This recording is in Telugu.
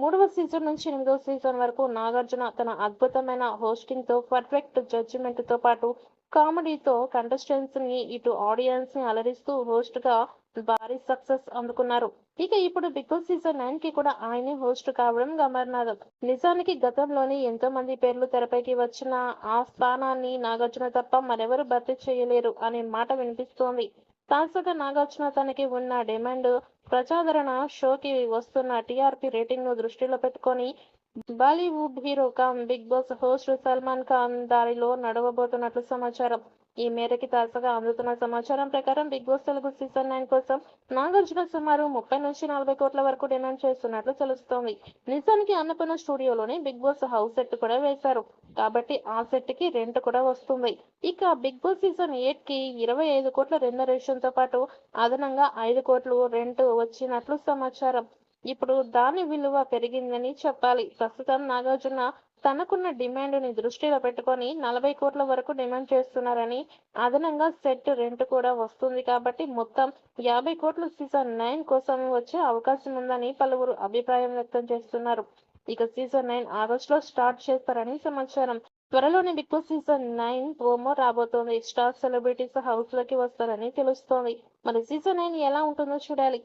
3వ సీజన్ నుంచి 8వ సీజన్ వరకు నాగార్జున తన అద్భుతమైన హోస్టింగ్‌తో, పర్ఫెక్ట్ జడ్జిమెంట్‌తో పాటు కామెడీతో కంటెస్టెంట్స్‌ని ఇటు ఆడియన్స్‌ని అలరిస్తూ హోస్ట్‌గా భారీ సక్సెస్ అందుకున్నారు. ఇక ఇప్పుడు 'బిగ్ బాస్' సీజన్ 9కి కూడా ఆయనే హోస్ట్ కావడం గమనార్హం. నిజానికి గతంలోనే ఎంతో మంది పేర్లు తెరపైకి వచ్చినా ఆ స్థానాన్ని నాగార్జున తప్ప మరెవరూ భర్తీ చేయలేరు అనే మాట వినిపిస్తోంది. తాజాగా నాగార్జున తనకి ఉన్న డిమాండ్, ప్రజాదరణ, షోకి వస్తున్న టీఆర్పీ రేటింగ్‌ను దృష్టిలో పెట్టుకొని Bollywood hero cum Bigg Boss host Salman Khan దారిలో నడవబోతున్నట్లు సమాచారం. ఈ మేరకి తాజాగా అందుతున్న సమాచారం ప్రకారం బిగ్ బాస్ తెలుగు సీజన్ 9 కోసం నాగార్జున సుమారు 30-40 కోట్ల వరకు డిమాండ్ చేస్తున్నట్లు తెలుస్తోంది. నిజానికి అన్నపూర్ణ స్టూడియోలోనే బిగ్ బాస్ హౌస్ సెట్ కూడా వేశారు. కాబట్టి ఆ సెట్ కి రెంట్ కూడా వస్తుంది. ఇక బిగ్ బాస్ సీజన్ 8కి 25 కోట్ల రెమ్యునరేషన్‌తో పాటు అదనంగా 5 కోట్లు రెంట్ వచ్చినట్లు సమాచారం. ఇప్పుడు దాని విలువ పెరిగిందని చెప్పాలి. ప్రస్తుతం నాగార్జున తనకున్న డిమాండ్‌ని దృష్టిలో పెట్టుకొని 40 కోట్ల వరకు డిమాండ్ చేస్తున్నారని, అదనంగా సెట్ రెంట్ కూడా వస్తుంది కాబట్టి మొత్తం 50 కోట్లు సీజన్ 9 కోసం వచ్చే అవకాశం ఉందని పలువురు అభిప్రాయం వ్యక్తం చేస్తున్నారు. ఇక సీజన్ 9 ఆగస్టులో స్టార్ట్ చేస్తారని సమాచారం. త్వరలోనే బిగ్ బాస్ సీజన్ 9 ప్రోమో రాబోతోంది. స్టార్ సెలబ్రిటీస్ హౌస్ లోకి వస్తారని తెలుస్తోంది. మరి సీజన్ 9 ఎలా ఉంటుందో చూడాలి.